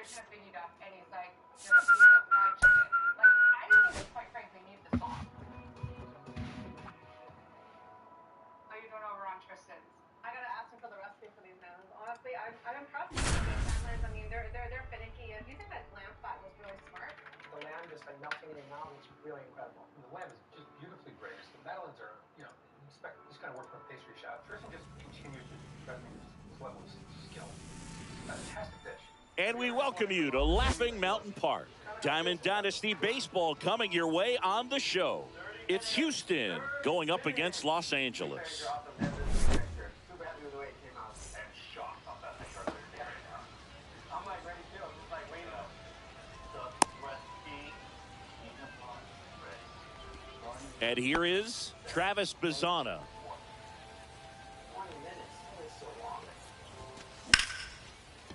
kind of picking up, and he's like, "There's a piece of fried chicken." Like, I don't even, quite frankly, need the salt. So you're doing over on Tristan's. I gotta ask him for the recipe for these lambs. Honestly, I'm impressed with these handlers. I mean, they're finicky. And do you think that lamb fat was really smart? The lamb just like melting in your mouth, it's really incredible. And the lamb is just beautifully braised. The Madeleines are, you know, you expect this kind of work from a pastry shop. Tristan just continues to impress me with his level of skill. Fantastic dish. And we welcome you to Laughing Mountain Park. Diamond Dynasty Baseball coming your way on the show. It's Houston going up against Los Angeles. And here is Travis Bazzana.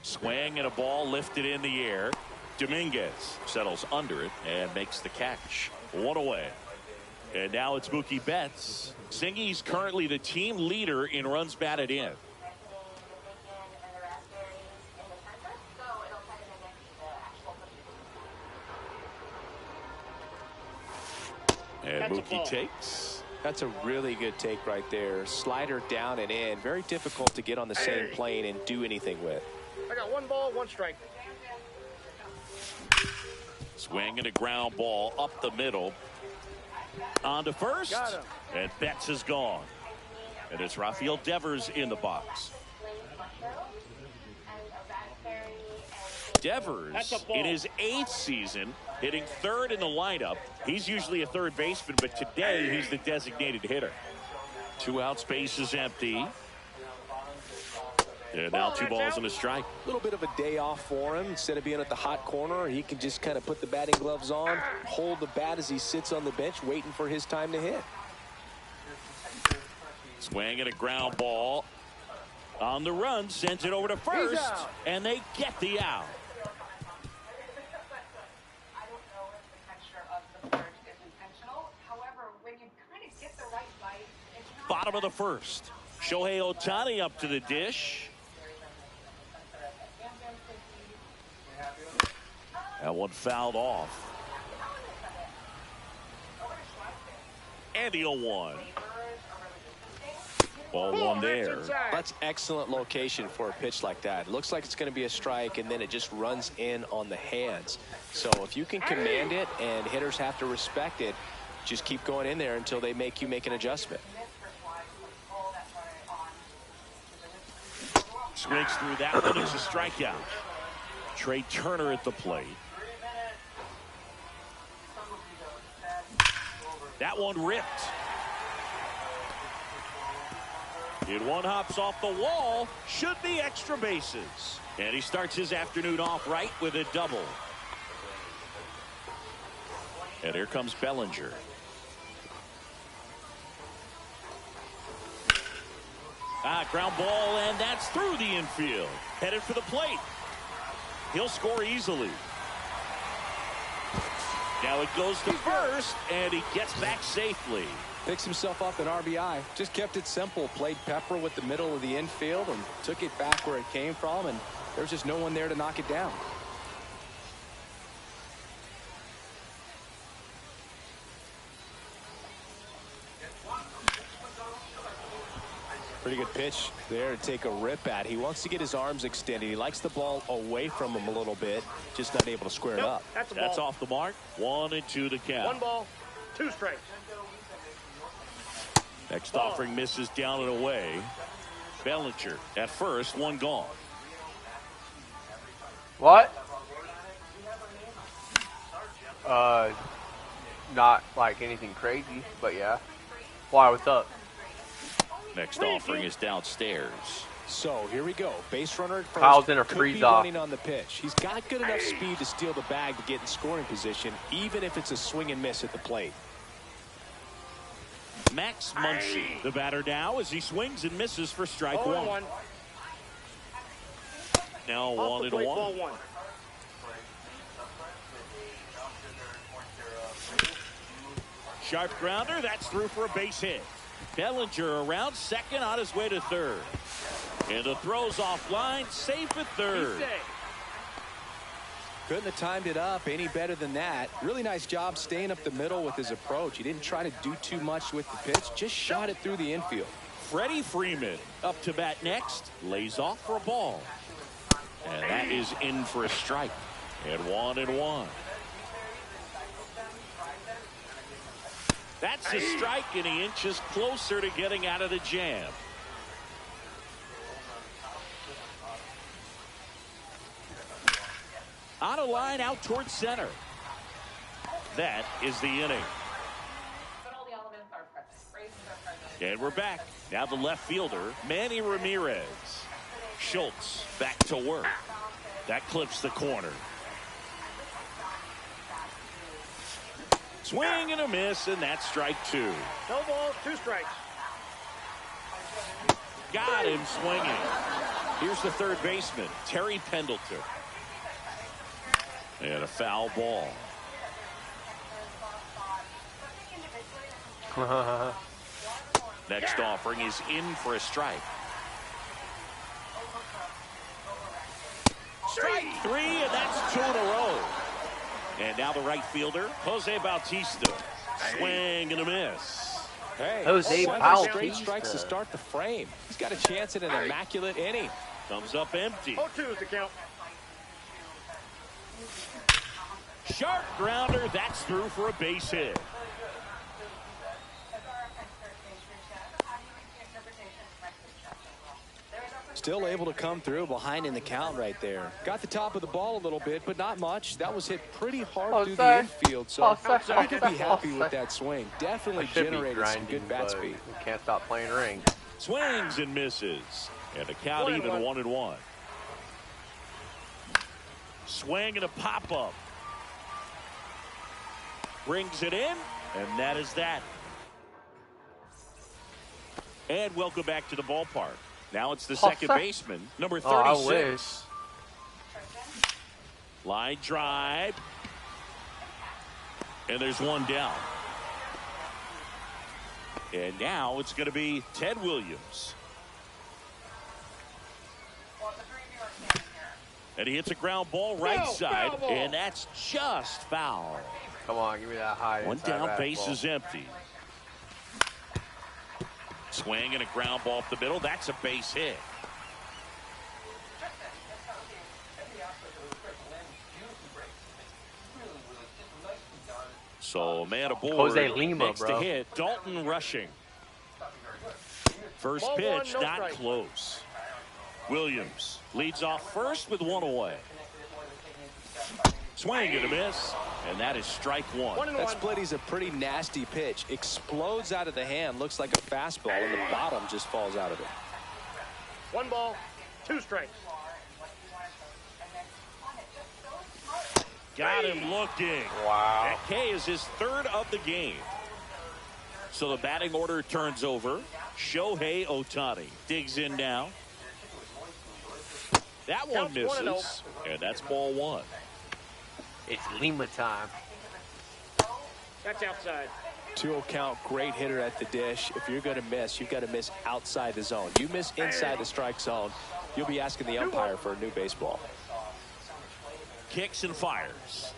Swing and a ball lifted in the air. Dominguez settles under it and makes the catch. One away. And now it's Mookie Betts. Singy's currently the team leader in runs batted in. And Mookie takes. That's a really good take right there. Slider down and in. Very difficult to get on the same plane and do anything with. I got 1 ball, 1 strike. Swing and a ground ball up the middle. On to first. And Betts is gone. And it's Rafael Devers in the box. Devers in his 8th season, hitting 3rd in the lineup. He's usually a third baseman, but today he's the designated hitter. 2 outs, base is empty. And now 2 balls and a strike. A little bit of a day off for him. Instead of being at the hot corner, he can just kind of put the batting gloves on, hold the bat as he sits on the bench, waiting for his time to hit. Swing and a ground ball. On the run, sends it over to first, and they get the out. I don't know if the texture of the bird is intentional. However, when you kind of get the right bite, it's not Bottom of the first. Shohei Ohtani up to the dish. That one fouled off. And the 0-1. Ball 1 there. That's excellent location for a pitch like that. It looks like it's going to be a strike, and then it just runs in on the hands. So if you can command it and hitters have to respect it, just keep going in there until they make you make an adjustment. Swings through that one. It's a strikeout. Trey Turner at the plate. That one ripped. And one hops off the wall. Should be extra bases. And he starts his afternoon off right with a double. And here comes Bellinger. Ground ball, and that's through the infield. Headed for the plate. He'll score easily. Now it goes to first, and he gets back safely. Picks himself up an RBI. Just kept it simple. Played pepper with the middle of the infield and took it back where it came from, and there's just no one there to knock it down. Pretty good pitch there to take a rip at. He wants to get his arms extended. He likes the ball away from him a little bit, just not able to square it up. That's off the mark. 1-2 the count. 1 ball, 2 strikes. Next offering misses down and away. Bellinger at first, 1 gone. What? Not like anything crazy, but yeah. Why, what's up? Next offering is downstairs. So here we go. Base runner at first. Kyle's in a Could freeze be off. running on the pitch. He's got good enough speed to steal the bag to get in scoring position, even if it's a swing and miss at the plate. Max Muncy, the batter now, as he swings and misses for strike 1. Now 1-1. Sharp grounder, that's through for a base hit. Bellinger around second, on his way to third. And the throw's offline, safe at third. Couldn't have timed it up any better than that. Really nice job staying up the middle with his approach. He didn't try to do too much with the pitch, just shot it through the infield. Freddie Freeman up to bat next, lays off for a ball. And that is in for a strike. And 1-1. That's a strike, and he inches closer to getting out of the jam. On a line out towards center. That is the inning. And we're back. Now the left fielder, Manny Ramirez. Schultz back to work. That clips the corner. Swing and a miss, and that's strike 2. No balls, 2 strikes. Got him swinging. Here's the third baseman, Terry Pendleton. And a foul ball. Next offering is in for a strike. Strike 3, and that's 2 in a row. And now the right fielder, Jose Bautista. Swing and a miss. Hey, Jose 7 Bautista. straight strikes to start the frame. He's got a chance at an immaculate inning. Comes up empty. 0-2 is the count. Sharp grounder. That's through for a base hit. Still able to come through behind in the count right there. Got the top of the ball a little bit, but not much. That was hit pretty hard through the infield, so you could be happy with that swing. Definitely generated some good bat speed. We can't stop playing ring. Swings and misses. And a count even 1-1. Swing and a pop-up. Brings it in, and that is that. And welcome back to the ballpark. Now it's the second baseman, number 36. Line drive. And there's one down. And now it's going to be Ted Williams. And he hits a ground ball right side, and that's just foul. Come on, give me that high. One down, base is empty. Swing and a ground ball up the middle. That's a base hit. So man aboard. Jose Lima, next bro. to hit, Dalton Rushing. First Ball pitch, 1, no not strike. close. Williams leads off first with 1 away. Swing and a miss, and that is strike 1. That splitty's a pretty nasty pitch. Explodes out of the hand, looks like a fastball, and the bottom just falls out of it. 1 ball, 2 strikes. Got him looking. Wow. That K is his 3rd of the game. So the batting order turns over. Shohei Ohtani digs in now. That one misses, and that's ball 1. It's Lima time. That's outside. 2-0 count, great hitter at the dish. If you're going to miss, you've got to miss outside the zone. You miss inside the strike zone, you'll be asking the umpire for a new baseball. Kicks and fires.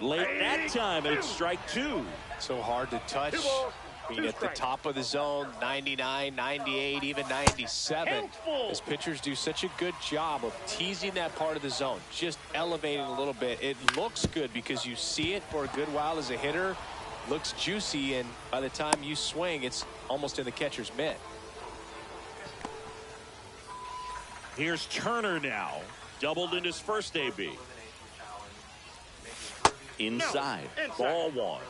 Late that time, and it's strike 2. So hard to touch. 2 balls, Being 2 at the strikes. top of the zone, 99, 98, even 97. Handful. As pitchers do such a good job of teasing that part of the zone, just elevating a little bit. It looks good because you see it for a good while as a hitter. Looks juicy, and by the time you swing, it's almost in the catcher's mitt. Here's Turner now. Doubled in his first AB. Inside. Inside. Ball 1.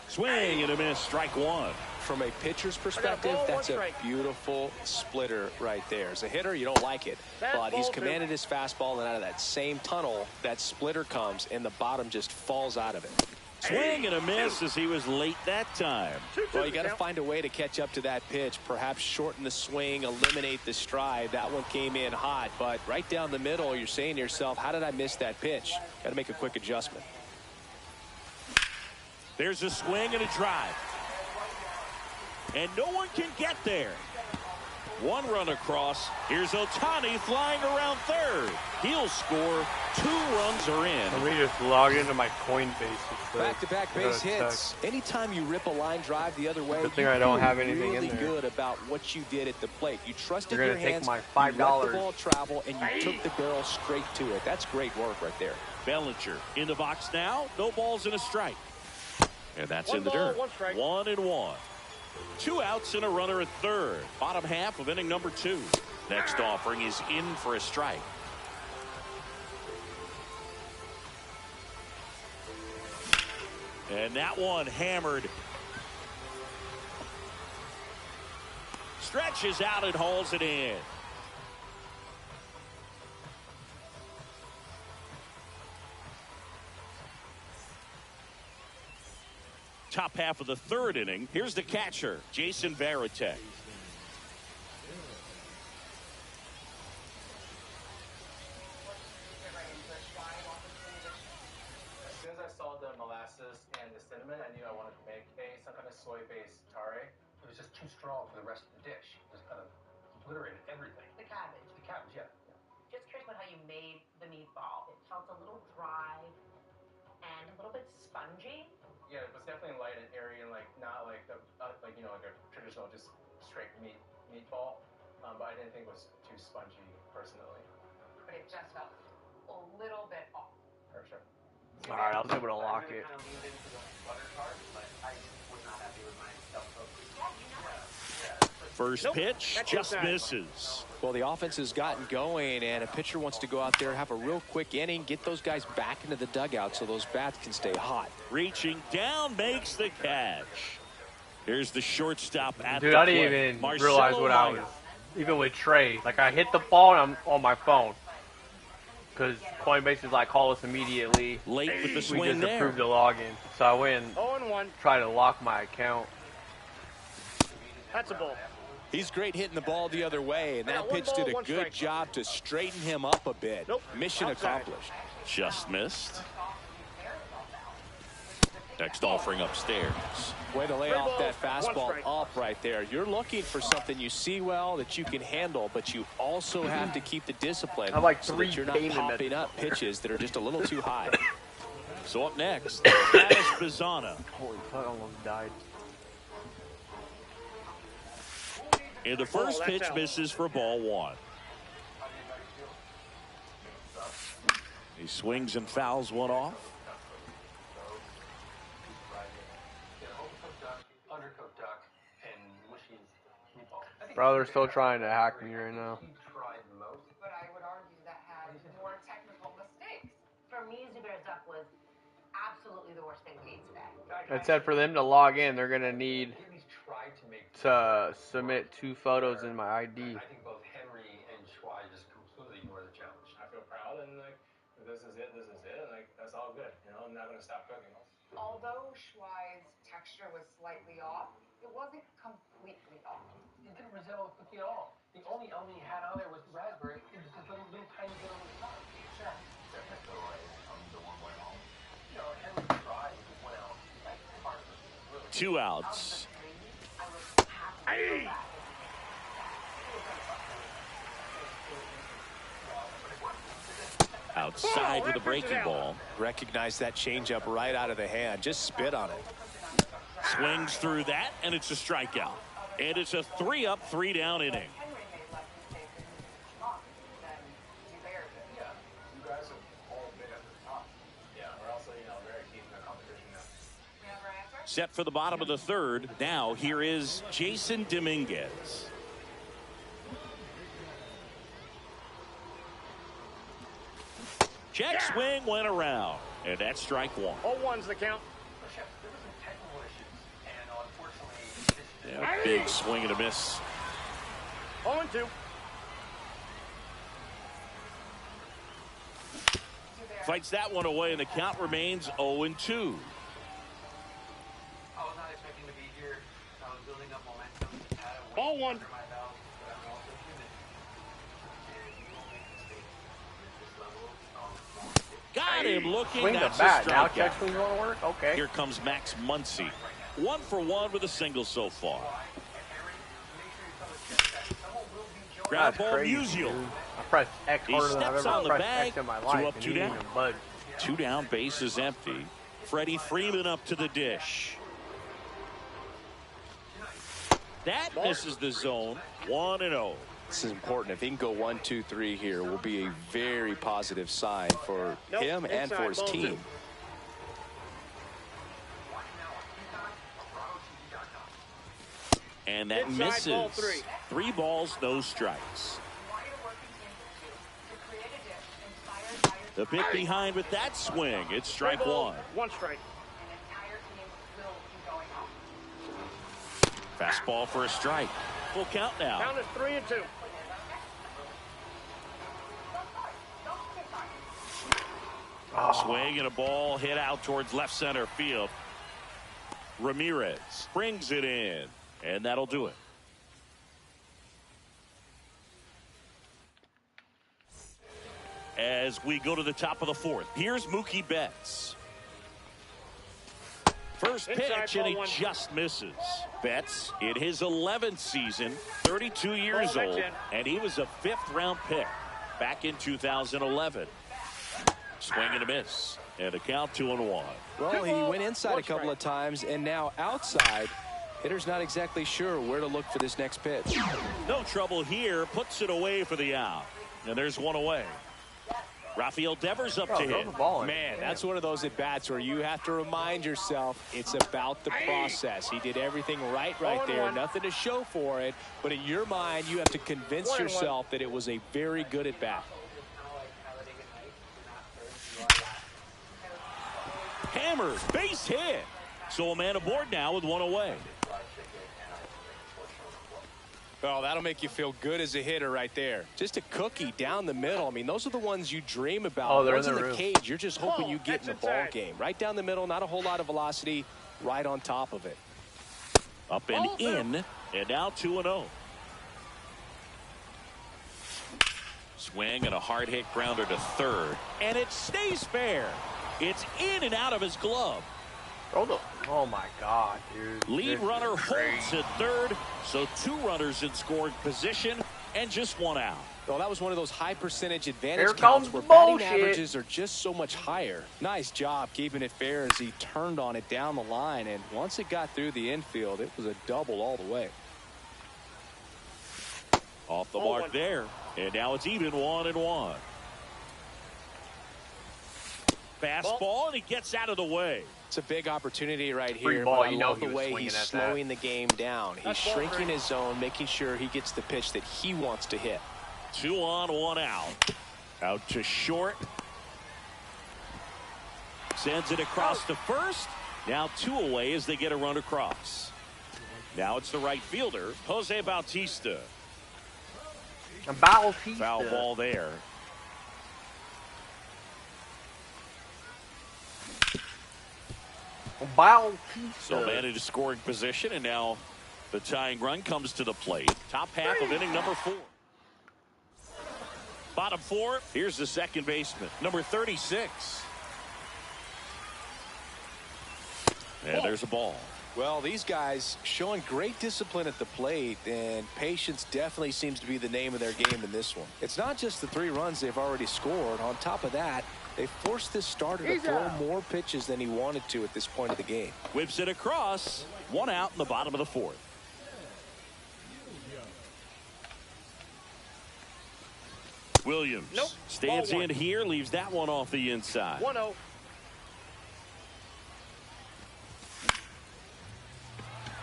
Swing and a miss. Strike 1. From a pitcher's perspective, ball, that's 1 a strike. beautiful splitter right there. As a hitter, you don't like it, but he's Fastball, 2. commanded his fastball, and out of that same tunnel, that splitter comes, and the bottom just falls out of it. Swing and a miss as he was late that time. Well, you got to find a way to catch up to that pitch, perhaps shorten the swing, eliminate the stride. That one came in hot, but right down the middle, you're saying to yourself, how did I miss that pitch? Got to make a quick adjustment. There's a swing and a drive. And no one can get there. One run across. Here's Ohtani flying around third. He'll score. 2 runs are in. Let me just log into my Coinbase. Back-to-back base hits. Anytime you rip a line drive the other way, Good thing I don't have anything really in there. good about what you did at the plate. You trusted You're your gonna take hands, my you $5. let the ball travel, and you took the barrel straight to it. That's great work right there. Bellinger in the box now. No balls and a strike. And that's in the dirt. 1-1. 2 outs and a runner at third. Bottom half of inning number 2. Next offering is in for a strike. And that one hammered. Stretches out and hauls it in. Top half of the third inning. Here's the catcher, Jason Varitek. As soon as I saw the molasses and the cinnamon, I knew I wanted to make some kind of soy-based tare. It was just too strong for the rest of the dish. It just kind of obliterated everything. The cabbage. The cabbage, yeah. Just curious about how you made the meatball. It felt a little dry and a little bit spongy. Yeah, it was definitely light and airy and not like a traditional just straight meatball. But I didn't think it was too spongy personally. But it just felt a little bit off. For sure. All right, I was able to lock it. Kind of leaned into the butter tart, but I was not happy with my self-cooked. First pitch just misses. Well, the offense has gotten going, and a pitcher wants to go out there, have a real quick inning, get those guys back into the dugout so those bats can stay hot. Reaching down, makes the catch. Here's the shortstop at Dude, the I plate. didn't even Marcelo realize what I was. Even with Trey, like I hit the ball and I'm on my phone. Because Coinbase is like, call us immediately. Late with the We swing just there. approved the login. So I went and 0-1. tried to lock my account. That's a ball. He's great hitting the ball the other way, and I that got one pitch did ball, a one good strike. job to straighten him up a bit. Nope. Mission Outside. accomplished. Just missed. Next offering upstairs. Way to lay Three off that balls, one fastball strike. up right there. You're looking for something you see well that you can handle, but you also have to keep the discipline I have like so 3 that you're not payment popping methods. up pitches that are just a little too high. So up next, Travis Bazzana. Holy fuck, I almost died. And the first that's pitch out. misses for ball 1. He swings and fouls one off. Undercooked duck and mushy meatball. Bro, they're still trying to hack me right now. He tried most. But I would argue that had more technical mistakes. For me, Zubair's duck was absolutely the worst thing we ate today. It said for them to log in, they're gonna need He at least tried to make. to submit 2 photos in my ID. I think both Henry and Schwai just completely ignored the challenge. I feel proud and this is it, and that's all good. I'm not gonna stop cooking. Although Schwei's texture was slightly off, it wasn't completely off. It didn't resemble a cookie at all. The only element he had on there was raspberry. It was just a little tiny bit on the top. Sure. Henry tried. He went out like hard. 2 outs. Outside with a breaking ball. Recognize that changeup right out of the hand. Just spit on it. Swings through that, and it's a strikeout. And it's a 3-up, 3-down inning. Henry made less mistakes in Schwab than Zubair did. Yeah, you guys have all been at the top. Yeah, we're also, very keen in the competition now. We have our answer? Set for the bottom of the third. Now here is Jason Dominguez. Check swing went around, and that's strike 1. 0-1's the count. Chef, there were some technical issues, and unfortunately, Yeah, big swing and a miss. 0-2. Fights that one away, and the count remains 0-2. I was not expecting to be here. I was building up momentum. Had a Ball win 1. under my belt, but I'm also human. And you won't make mistakes at this level. Got him looking. Swing the That's bat. a Now strikeout. check swing's gonna work? Okay. Here comes Max Muncy. 1 for 1 with a single so far. make sure you tell the chef that someone Ground That's ball crazy, Musial. dude. I pressed X He harder than I've steps ever on the pressed bag. X in my 2 life. up, And 2 he didn't down. even budge. 2 down, base is empty. Freddie Freeman up to the dish. That misses the zone. 1-0. This is important. If he can go 1, 2, 3 here, will be a very positive sign for him and for his team. And that Inside, misses. ball 3. 3 balls, no strikes. The pick behind with that swing. It's strike 1. 1 strike. Fastball for a strike. Full count now. Count is 3-2. Swing and a ball hit out towards left center field. Ramirez brings it in, and that'll do it. As we go to the top of the 4th, here's Mookie Betts. First pitch, and he just misses. Betts in his 11th season, 32 years old, and he was a 5th-round pick back in 2011. Swing and a miss, and a count 2-1. Well, he went inside a couple of times, and now outside. Hitter's not exactly sure where to look for this next pitch. No trouble here, puts it away for the out. And there's 1 away. Rafael Devers up to hit. Man, that's one of those at-bats where you have to remind yourself it's about the process. He did everything right there. Nothing to show for it. But in your mind, you have to convince yourself that it was a very good at-bat. Hammered, base hit. So a man aboard now with 1 away. Oh, that'll make you feel good as a hitter right there. Just a cookie down the middle. I mean, those are the ones you dream about. Oh, they're ones in the the room. cage, you're just hoping you get in the ball game. Right down the middle, not a whole lot of velocity, right on top of it. Up and in, and now 2-0. Swing and a hard hit grounder to third, and it stays fair. It's in and out of his glove. Oh my God, dude. Lead runner holds at third, so 2 runners in scoring position and just 1 out. Well, that was one of those high percentage advantage Here counts comes where bullshit. batting averages are just so much higher. Nice job keeping it fair as he turned on it down the line, and once it got through the infield, it was a double all the way. Off the mark there, and now it's even 1-1. Fastball, and he gets out of the way. It's a big opportunity right Free here, ball, but I you know love he the was way swinging he's at that. slowing the game down. He's shrinking his zone, making sure he gets the pitch that he wants to hit. 2 on, 1 out. Out to short. Sends it across to first. Now 2 away as they get a run across. Now it's the right fielder, Jose Bautista. Foul ball there. So man into scoring position, and now the tying run comes to the plate. Top half of inning number 4. Bottom 4, here's the second baseman, number 36. And there's a ball. Well, these guys showing great discipline at the plate, and patience definitely seems to be the name of their game in this one. It's not just the 3 runs they've already scored. On top of that, they forced this starter to throw more pitches than he wanted to at this point of the game. Whips it across. 1 out in the bottom of the 4th. Williams stands in here, leaves that one off the inside. 1-0.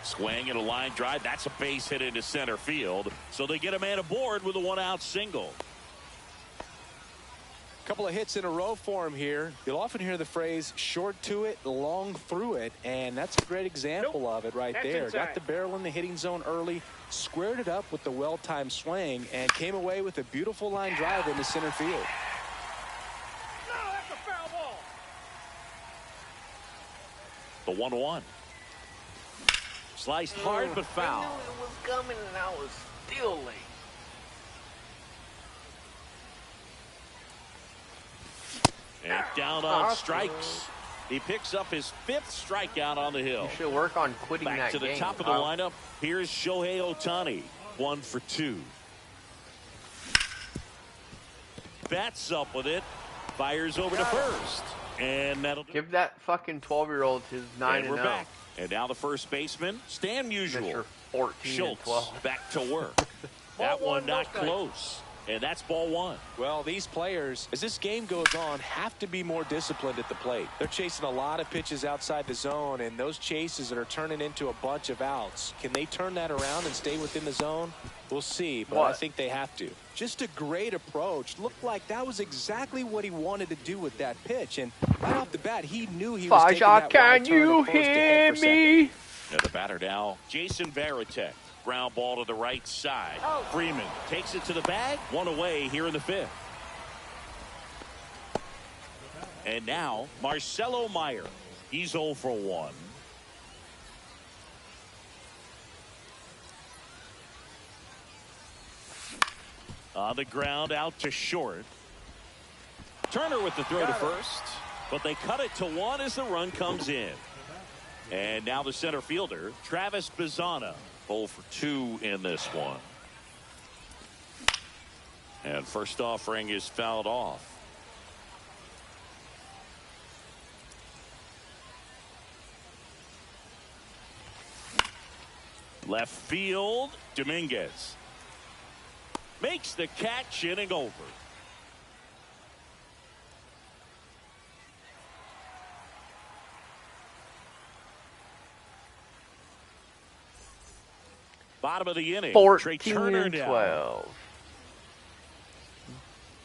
Swing and a line drive. That's a base hit into center field. So they get a man aboard with a 1-out single. Couple of hits in a row for him here. You'll often hear the phrase short to it, long through it, and that's a great example of it right there. Got the barrel in the hitting zone early, squared it up with the well-timed swing, and came away with a beautiful line drive into center field. No, that's a foul ball. The 1-1. Sliced hard but foul. I knew it was coming and I was still late. And down on strikes. He picks up his 5th strikeout on the hill. You should work on quitting Back that to the game. top of the lineup. Here's Shohei Ohtani. 1 for 2. Betts up with it. Fires over to first. And that'll do. Give that fucking 12-year-old his 9-0. And we're back. And now the first baseman, Stan Musial. Mr. 14 Schultz and 12. back to work. That one not close. And that's ball one. Well, these players, as this game goes on, have to be more disciplined at the plate. They're chasing a lot of pitches outside the zone, and those chases that are turning into a bunch of outs. Can they turn that around and stay within the zone? We'll see, but I think they have to. Just a great approach. Looked like that was exactly what he wanted to do with that pitch, and right off the bat, he knew he was taking that wide can turn you at first to hear head for me? And the batter now, Jason Varitek. Ground ball to the right side. Freeman takes it to the bag. One away here in the fifth. And now Marcelo Meyer. He's 0 for 1. On the ground out to short. Turner with the throw to first. But they cut it to 1 as the run comes in. And now the center fielder, Travis Bazzana. 0 for 2 in this one. And first offering is fouled off. Left field, Dominguez. Makes the catch, inning over. Bottom of the inning. 14 Turner and down. 12.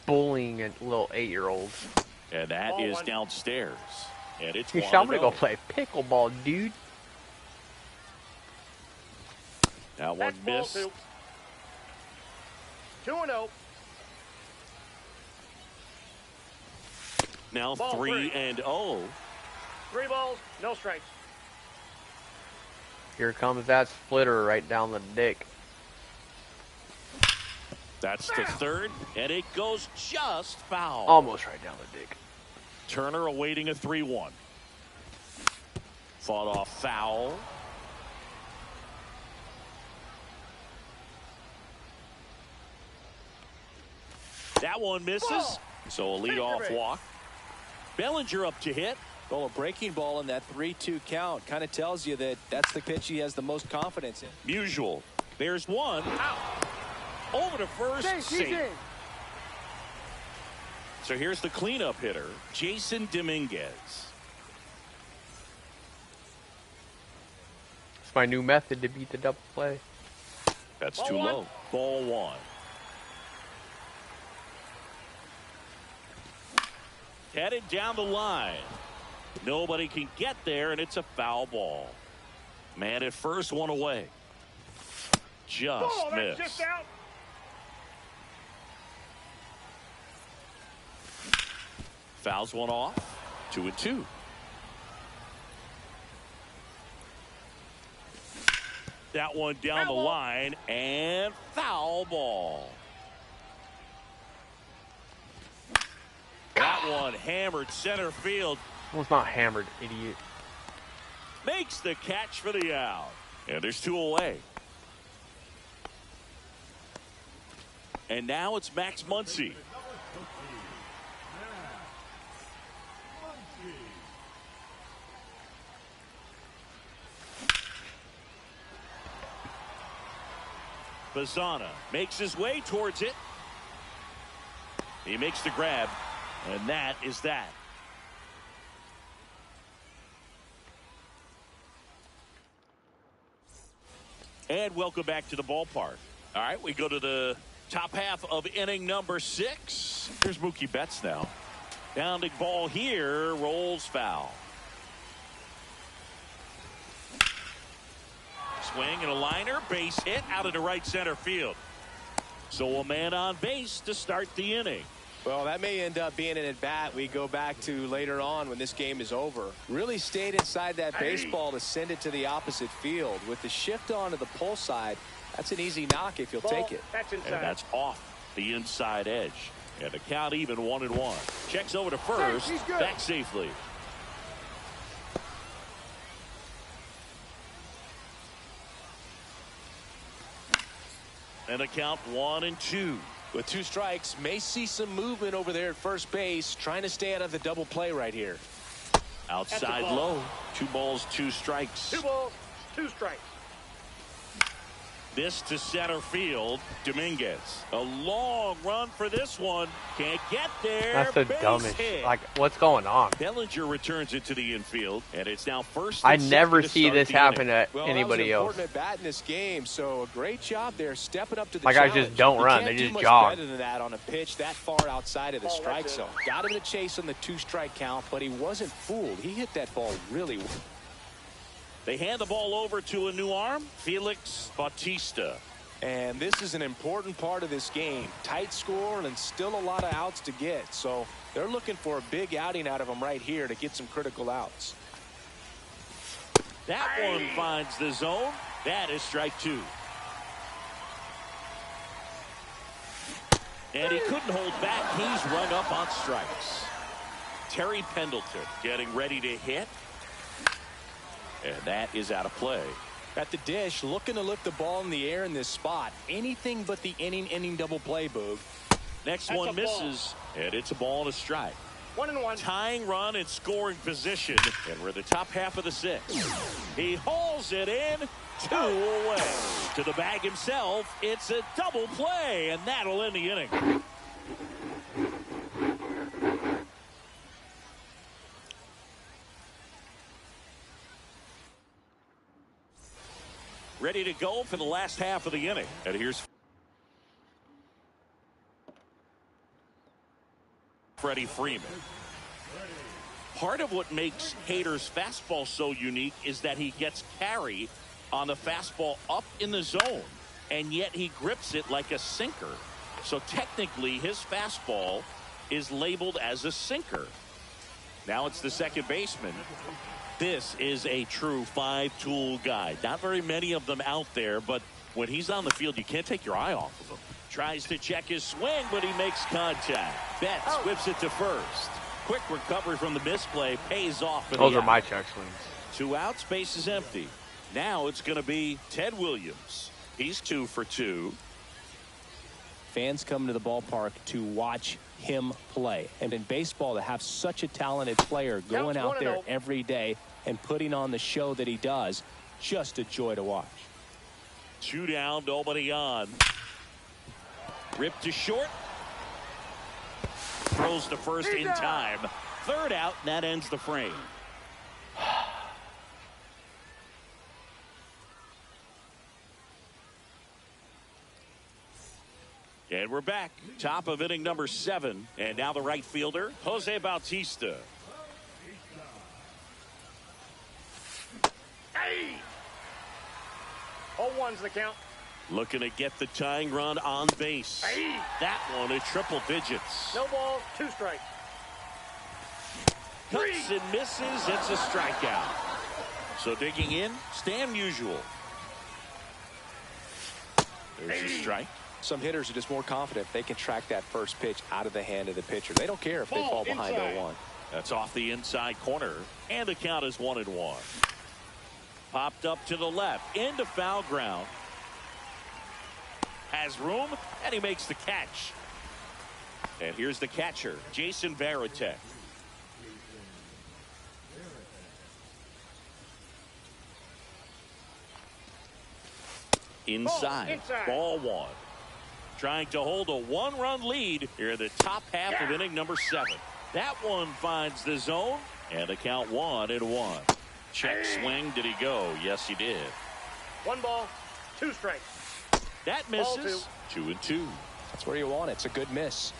Bullying at little 8-year-olds. And that is downstairs. And it's I'm gonna go play pickleball, dude. That one missed. 2-0. Now Ball 3-0. 3 balls, no strikes. Here comes that splitter right down the dick. That's the third, and it goes just foul. Almost right down the dick. Turner awaiting a 3-1. Fought off foul. That one misses. So a leadoff walk. Bellinger up to hit. Well, a breaking ball in that 3-2 count kind of tells you that that's the pitch he has the most confidence in. Usual. There's one. Out. Over to first. Safe. So here's the cleanup hitter, Jason Dominguez. It's my new method to beat the double play. That's Ball too one. low. Ball one. Headed down the line. Nobody can get there, and it's a foul ball. Man at first, one away. Just missed. Just out. Fouls one off. 2-2. That one down the line, and foul ball. That one hammered center field. Well, it's not hammered, idiot. Makes the catch for the out. And there's 2 away. And now it's Max Muncy. Bazzana makes his way towards it. He makes the grab, and that is that. And welcome back to the ballpark. All right, we go to the top half of inning number 6. Here's Mookie Betts now. Bounding ball here, rolls foul. Swing and a liner, base hit out into right center field. So a man on base to start the inning. Well, that may end up being an at-bat we go back to later on when this game is over. Really stayed inside that baseball to send it to the opposite field. With the shift onto the pull side, that's an easy knock if you'll take it. That's inside. And that's off the inside edge. And the count even 1-1. Checks over to first, back safely. And the count 1-2. With 2 strikes, may see some movement over there at first base, trying to stay out of the double play right here. Outside low. 2 balls, 2 strikes. 2 balls, 2 strikes. This to center field. Dominguez. A long run for this one. Can't get there. That's the Base dumbest. hit. Like, what's going on? Bellinger returns it to the infield, and it's now first. I and never second to see start this the happen inning. to anybody else. Important at bat in this game, so a great job there stepping up to the My guys challenge. just don't You run, can't they do just much jog. better than that on a pitch that far outside of the strike zone. Got him to chase on the 2-strike count, but he wasn't fooled. He hit that ball really well. They hand the ball over to a new arm, Felix Bautista. And this is an important part of this game. Tight score and still a lot of outs to get. So they're looking for a big outing out of him right here to get some critical outs. That one finds the zone. That is strike 2. And he couldn't hold back. He's rung up on strikes. Terry Pendleton getting ready to hit. And that is out of play. At the dish, looking to lift the ball in the air in this spot. Anything but the inning double play, Boog. Next That's one a ball. misses, and it's a ball and a strike. 1-1. Tying run in scoring position, and we're in the top half of the 6th. He hauls it in, 2 away. To the bag himself, it's a double play, and that'll end the inning. Ready to go for the last half of the inning. And here's Freddie Freeman. Part of what makes Hader's fastball so unique is that he gets carry on the fastball up in the zone, and yet he grips it like a sinker. So technically his fastball is labeled as a sinker. Now it's the second baseman. This is a true 5-tool guy. Not very many of them out there, but when he's on the field, you can't take your eye off of him. Tries to check his swing, but he makes contact. Betts whips it to first. Quick recovery from the misplay pays off. Those are my check swings. 2 outs, base is empty. Now it's going to be Ted Williams. He's 2 for 2. Fans come to the ballpark to watch him play. And in baseball, to have such a talented player going out there every day and putting on the show that he does, just a joy to watch. 2 down, nobody on. Ripped to short. Throws to first in time. 3rd out, and that ends the frame. And we're back. Top of inning number 7. And now the right fielder, Jose Bautista. Hey! 0-1's the count. Looking to get the tying run on base. Hey! That one at triple digits. No balls, 2 strikes. Cuts and misses. It's a strikeout. So digging in, Stan Musial. There's a strike. Some hitters are just more confident they can track that first pitch out of the hand of the pitcher. They don't care if they fall behind 0-1. That's off the inside corner, and the count is 1-1. Popped up to the left, into foul ground. Has room, and he makes the catch. And here's the catcher, Jason Varitek. Inside, ball 1. Trying to hold a 1-run lead here in the top half of inning number 7. That one finds the zone, and the count 1-1. Check swing. Did he go? Yes, he did. 1 ball, 2 strikes. That misses. 2-2. That's where you want it. It's a good miss.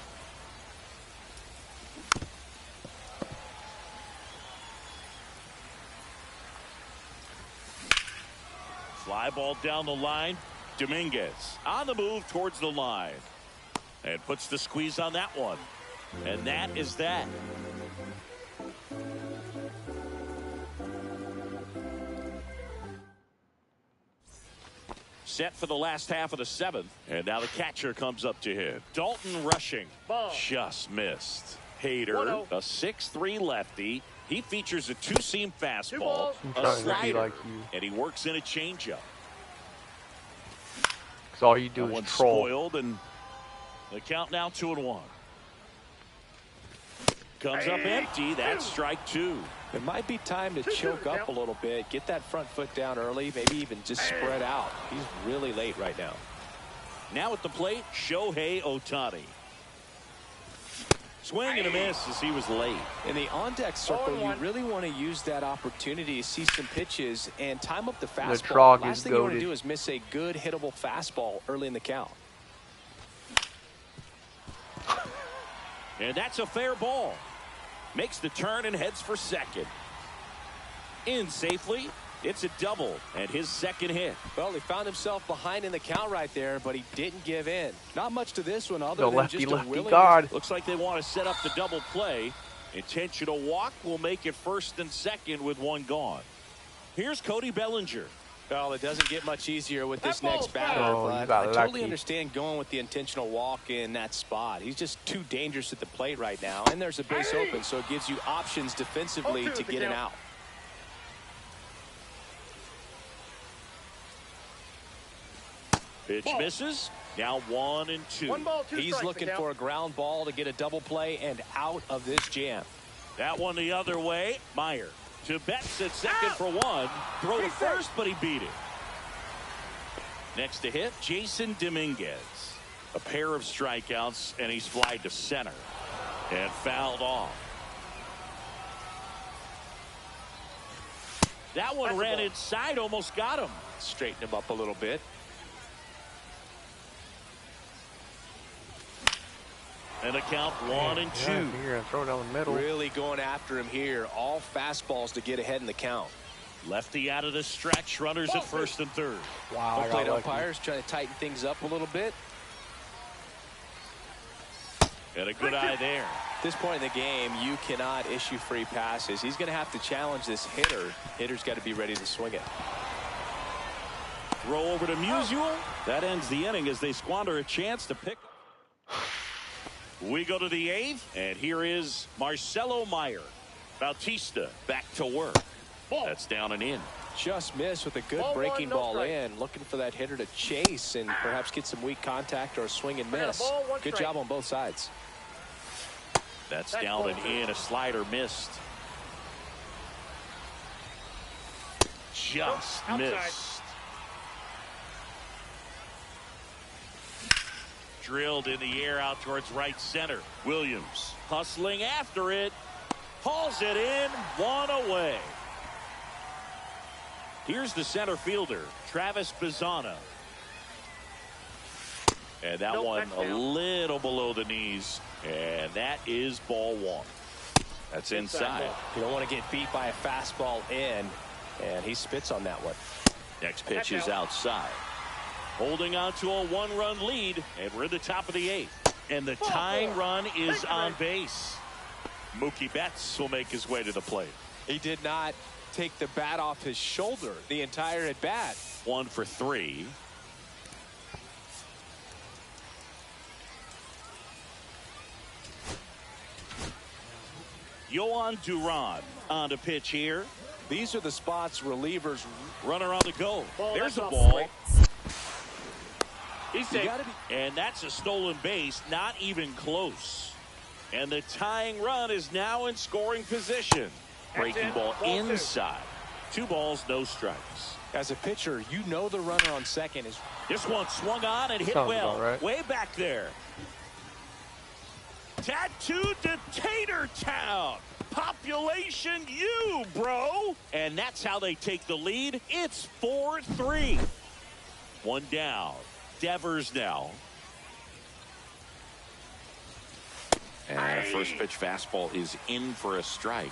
Fly ball down the line. Dominguez on the move towards the line. And puts the squeeze on that one. And that is that. Set for the last half of the 7th. And now the catcher comes up to him. Dalton rushing. Ball. Just missed. Hader, a 6'3 lefty. He features a 2-seam fastball, a slider, and he works in a changeup. All you do that is one's troll. spoiled, and The count now 2-1. Comes up empty. That's strike 2. It might be time to choke up a little bit. Get that front foot down early. Maybe even just spread out. He's really late right now. Now at the plate, Shohei Ohtani. Swing and a miss as he was late. In the on-deck circle, you really want to use that opportunity to see some pitches and time up the fastball. Last thing you want to do is miss a good hittable fastball early in the count. And that's a fair ball. Makes the turn and heads for second. In safely. It's a double and his second hit. Well, he found himself behind in the count right there, but he didn't give in. Not much to this one other than just a willingness. guard. Looks like they want to set up the double play. Intentional walk will make it first and second with one gone. Here's Cody Bellinger. Well, it doesn't get much easier with this next batter, but I totally understand going with the intentional walk in that spot. He's just too dangerous at the plate right now, and there's a base open, so it gives you options defensively to get an out. Pitch misses. Now 1-2. 1 ball, 2 He's looking for a ground ball to get a double play and out of this jam. That one the other way. Meyer to Betts at second for one. Throw to first, but he beat it. Next to hit, Jason Dominguez. A pair of strikeouts, and he's flied to center and fouled off. That one ran inside, almost got him. Straighten him up a little bit. And the count 1-2. You're gonna throw it down the middle. Really going after him here. All fastballs to get ahead in the count. Lefty out of the stretch. Runners at first and third. Wow. Plate umpires trying to tighten things up a little bit. And a good eye there. At this point in the game, you cannot issue free passes. He's going to have to challenge this hitter. Hitter's got to be ready to swing it. Throw over to Musial. That ends the inning as they squander a chance to pick. We go to the 8th, and here is Marcelo Meyer. Bautista back to work. That's down and in. Just missed with a good breaking ball in. Looking for that hitter to chase and perhaps get some weak contact or a swing and miss. Good job on both sides. That's down and in. A slider missed. Just missed. Drilled in the air out towards right center. Williams hustling after it. Hauls it in. One away. Here's the center fielder, Travis Bazzana. And that one a little below the knees. And that is ball one. That's inside. You don't want to get beat by a fastball in. And he spits on that one. Next pitch is outside. Holding on to a one-run lead. And we're at the top of the 8th. And the tying run is on base. Mookie Betts will make his way to the plate. He did not take the bat off his shoulder the entire at bat. 1 for 3. Yohan Duran on to pitch here. These are the spots relievers. Runner on the go. There's a ball. He's safe. And that's a stolen base. Not even close. And the tying run is now in scoring position. Breaking ball inside. 2 balls, no strikes. As a pitcher, you know the runner on second is. This one swung on and hit well. Right. Way back there. Tattooed to Tater Town. Population you, bro. And that's how they take the lead. It's 4-3. 1 down. Devers now. And a first pitch fastball is in for a strike.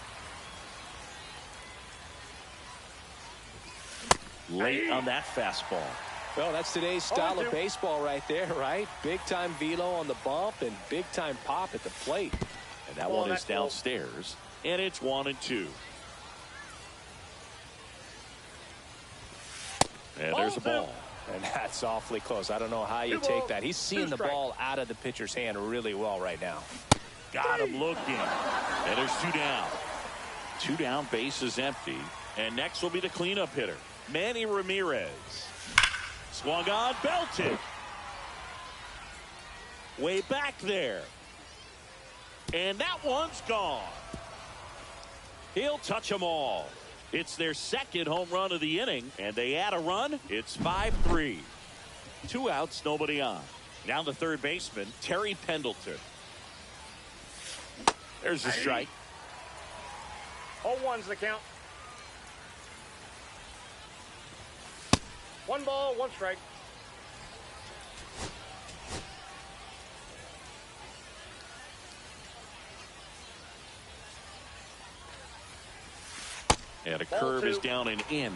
Late on that fastball. Well, that's today's style of baseball right there, right? Big time velo on the bump and big time pop at the plate. And that one is downstairs. And it's 1-2. And there's a ball. And that's awfully close. I don't know how you take that. He's seeing the ball out of the pitcher's hand really well right now. Got him looking. And there's 2 down. 2 down, base is empty. And next will be the cleanup hitter, Manny Ramirez. Swung on, belted. way back there. And that one's gone. He'll touch them all. It's their second home run of the inning, and they add a run. It's 5-3. 2 outs, nobody on. Now the third baseman, Terry Pendleton. There's the strike. 0-1's the count. 1 ball, 1 strike. And a Ball curve 2. is down and in.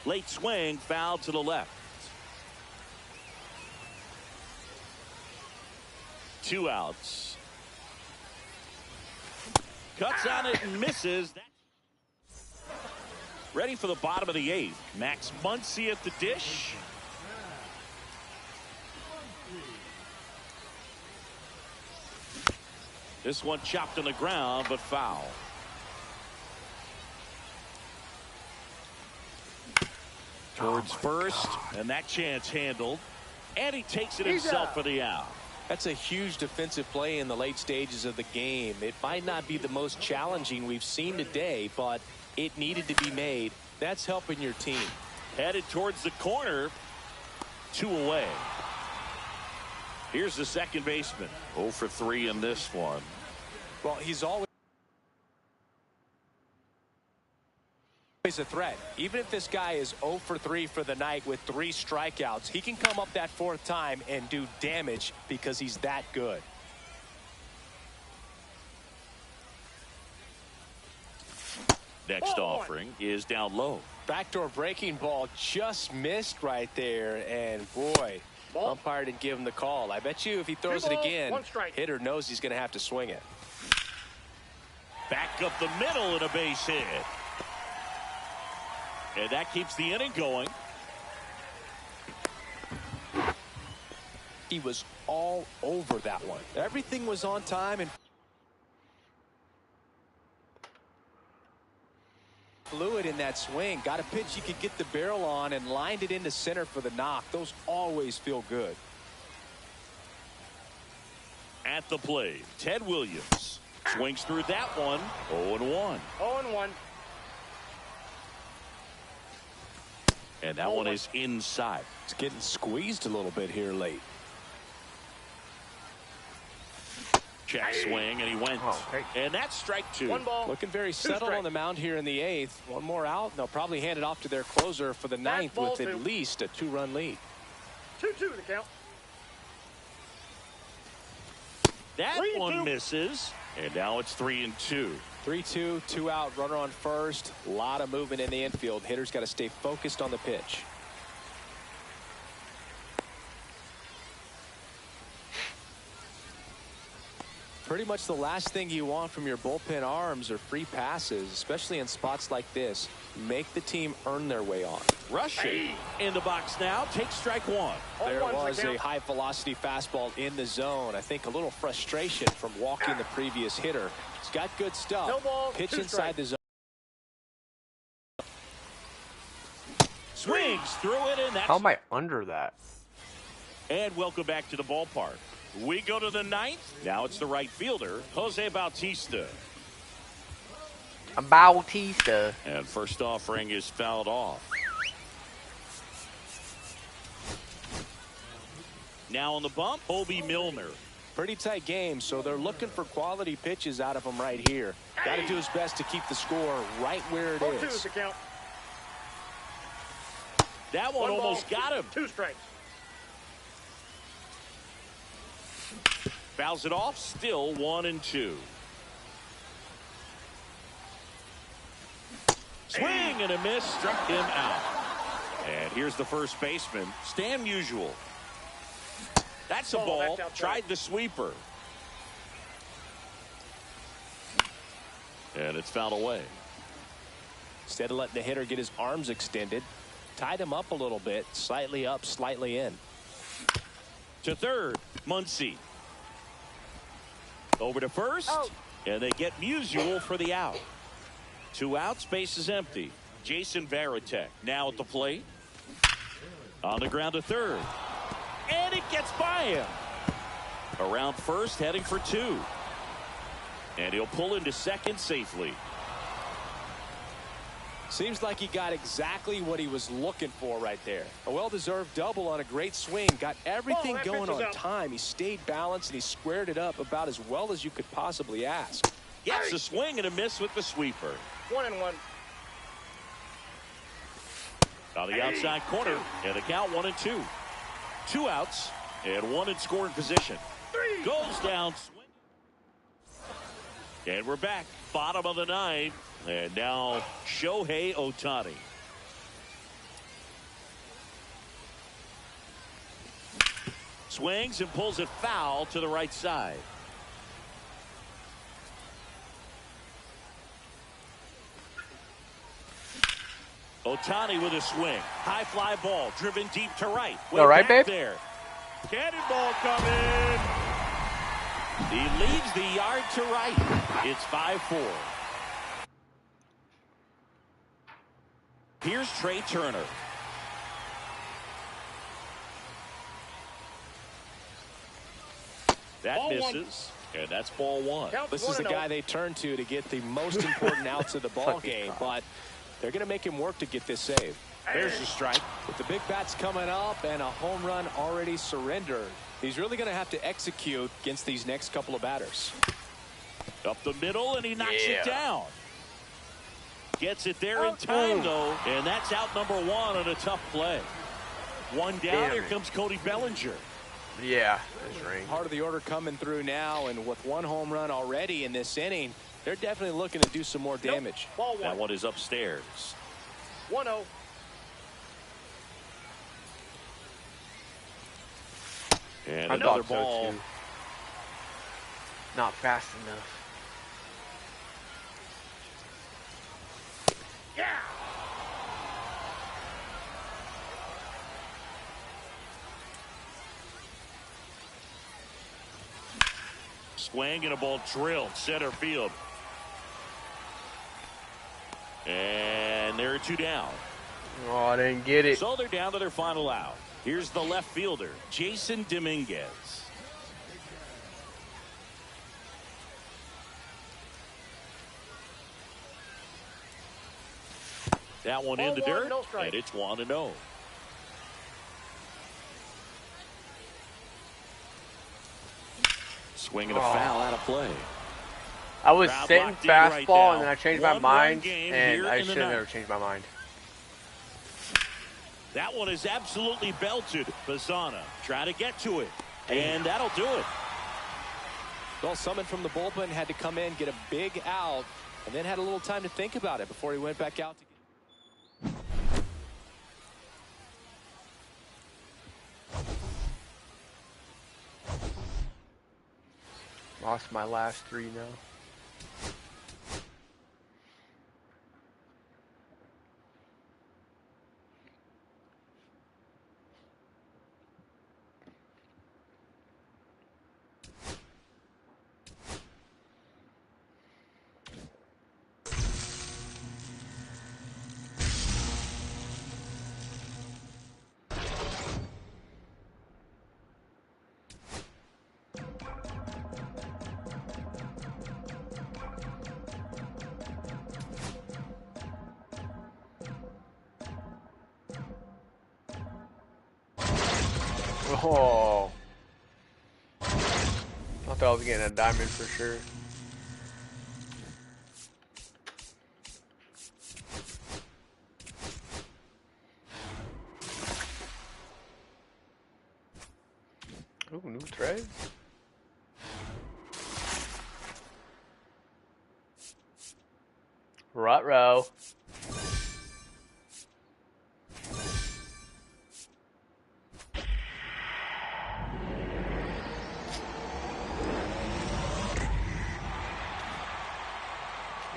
Late swing, foul to the left. 2 outs. Cuts on it and misses. Ready for the bottom of the 8th. Max Muncy at the dish. This one chopped on the ground, but foul. Towards first, and that chance handled. And he takes it himself for the out. That's a huge defensive play in the late stages of the game. It might not be the most challenging we've seen today, but it needed to be made. That's helping your team. Headed towards the corner. 2 away. Here's the second baseman. 0 for 3 in this one. Well, he's always a threat. Even if this guy is 0 for 3 for the night with 3 strikeouts, he can come up that 4th time and do damage because he's that good. Next offering is down low. Backdoor breaking ball just missed right there, and boy, umpire didn't give him the call. I bet you if he throws it again, hitter knows he's going to have to swing it. Back up the middle and a base hit. And that keeps the inning going. He was all over that one. Everything was on time and fluid in that swing. Got a pitch he could get the barrel on and lined it into center for the knock. Those always feel good. At the plate, Ted Williams swings through that one. 0-1. 0-1. And that one is inside. It's getting squeezed a little bit here late. Check swing, and he went. And that's strike 2. 1 ball. Looking very settled on the mound here in the 8th. One more out, and they'll probably hand it off to their closer for the 9th with at least a 2-run lead. 2-2 the count. That one misses. And now it's 3-2. 3-2, 2 out, runner on first. A lot of movement in the infield. Hitters got to stay focused on the pitch. Pretty much the last thing you want from your bullpen arms are free passes, especially in spots like this. Make the team earn their way on. Rushing in the box now. Takes strike 1. There was a high velocity fastball in the zone. I think a little frustration from walking the previous hitter. He's got good stuff. No ball, pitch 2 inside the zone. Swings through it, and that's... How am I under that? And welcome back to the ballpark. We go to the 9th. Now it's the right fielder, Jose Bautista. Bautista. And first offering is fouled off. Now on the bump, Obi Milner. Pretty tight game, so they're looking for quality pitches out of him right here. Got to do his best to keep the score right where it 0-2 is. the count. That one almost got him. 2 strikes. Fouls it off, still 1-2. Swing and a miss, struck him out. And here's the first baseman, Stan Musial. That's a ball, tried the sweeper. And it's fouled away. Instead of letting the hitter get his arms extended, tied him up a little bit, slightly up, slightly in. To third, Muncy. Over to first, and they get Musial for the out. 2 outs, base is empty. Jason Varitek now at the plate. On the ground to third. And it gets by him. Around first, heading for 2. And he'll pull into second safely. Seems like he got exactly what he was looking for right there. A well-deserved double on a great swing. Got everything going on time. He stayed balanced and he squared it up about as well as you could possibly ask. Gets a swing and a miss with the sweeper. 1-1. On the outside corner, and the count 1-2. 2 outs and 1 in scoring position. Goes down. And we're back. Bottom of the 9th. And now Shohei Ohtani. Swings and pulls it foul to the right side. Ohtani with a swing. High fly ball driven deep to right. All right, babe? There. Cannonball coming. He leads the yard to right. It's 5-4. Here's Trey Turner. That Ball misses, and that's ball 1. This is the guy they turn to get the most important outs of the ball game, but they're going to make him work to get this save. There's the strike. With the big bats coming up and a home run already surrendered, he's really going to have to execute against these next couple of batters. Up the middle, and he knocks it down. Gets it there in time, though, and that's out number 1 on a tough play. 1 down, here comes Cody Bellinger. Yeah, that's right. Part of the order coming through now, and with 1 home run already in this inning, they're definitely looking to do some more damage. Ball 1. That one is upstairs. 1-0. And I another thought so, ball. too. Not fast enough. Swing and a ball drilled center field. And there are 2 down. Oh, I didn't get it. So they're down to their final out. Here's the left fielder, Jason Dominguez. That one in the Ball 1, dirt, no strike. and it's 1-0. Swing and a foul out of play. I was Crowd sitting locked in right fastball, now. and then I changed my 1-1 mind, game and here I in the should have never ninth. changed my mind. That one is absolutely belted. Bazzana trying to get to it, and that'll do it. Well, someone from the bullpen had to come in, get a big out, and then had a little time to think about it before he went back out. Lost my last 3 now. Oh. I thought I was getting a diamond for sure. Ooh, new threads. Ruh-roh.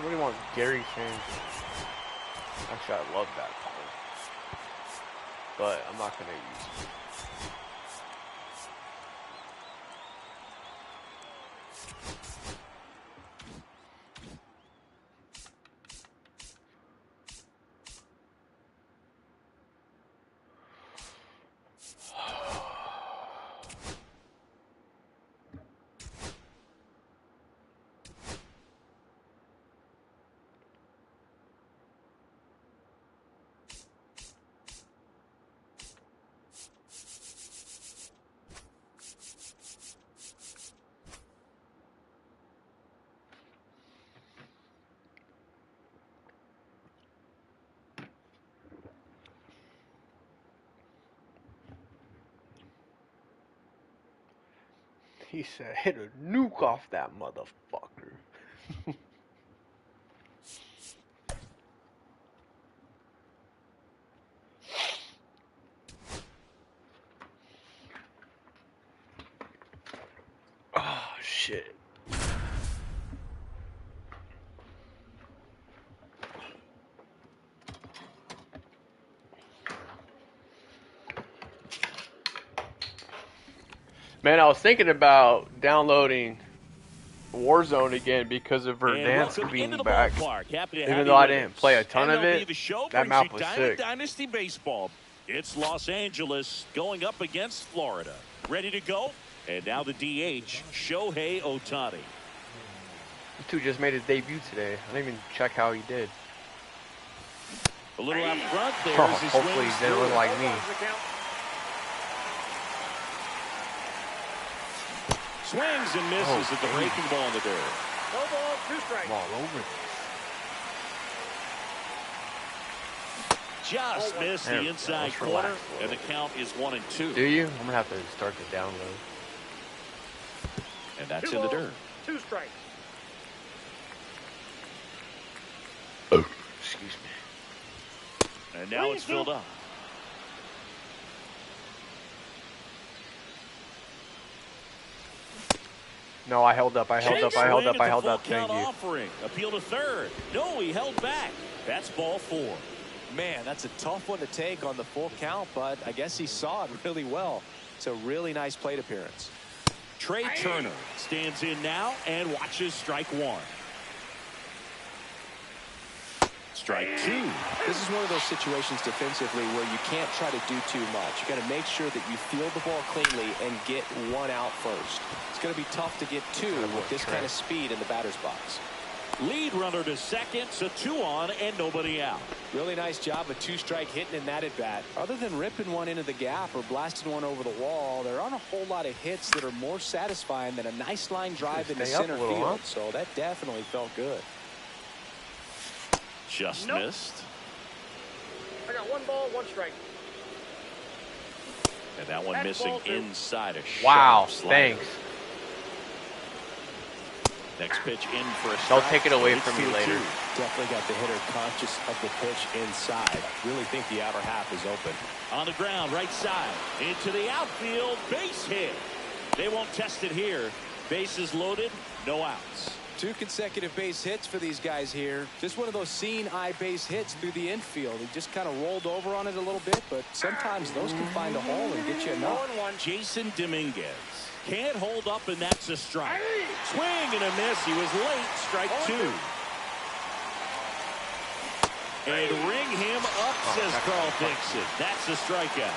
What do you want, Gary Shane? Actually, I love that card, but I'm not gonna use it. He said, hit a nuke off that motherfucker. Oh, shit. Man, I was thinking about downloading Warzone again because of Verdansk being back. Even though I didn't play a ton of it, that map was sick. Dynasty Baseball. It's Los Angeles going up against Florida. Ready to go? And now the DH, Shohei Ohtani. This dude just made his debut today. I didn't even check how he did. A little out front there. Oh, hopefully he didn't look like me. Swings and misses at the breaking ball in the dirt. No ball, 2 strikes. All over. Just missed the inside corner, and the count is 1-2. Do you? I'm gonna have to start the download. And that's in the dirt. 2 strikes. Oh, excuse me. And now it's filled up. No, I held up. Thank you. Offering. Appeal to third. No, he held back. That's ball 4. Man, that's a tough one to take on the full count, but I guess he saw it really well. It's a really nice plate appearance. Trey Turner stands in now and watches strike 1. Strike 2. This is one of those situations defensively where you can't try to do too much. You got to make sure that you field the ball cleanly and get 1 out first. It's going to be tough to get 2 with this kind of speed in the batter's box. Lead runner to second, so 2 on and nobody out. Really nice job of 2-strike hitting in that at bat. Other than ripping one into the gap or blasting one over the wall, there aren't a whole lot of hits that are more satisfying than a nice line drive into center field. So that definitely felt good. Just missed. I got 1 ball, 1 strike. And that one missing inside a shot. Wow, slider. thanks. Next pitch in for a strike. Don't take it away from me later. Definitely got the hitter conscious of the pitch inside. Really think the outer half is open. On the ground, right side. Into the outfield, base hit. They won't test it here. Bases loaded, no outs. 2 consecutive base hits for these guys here. Just one of those seeing eye base hits through the infield. He just kind of rolled over on it a little bit, but sometimes those can find a hole and get you enough. 0-1. Jason Dominguez can't hold up, and that's a strike. Swing and a miss. He was late. Strike 2. And ring him up, says Carl Dixon. That's a strikeout.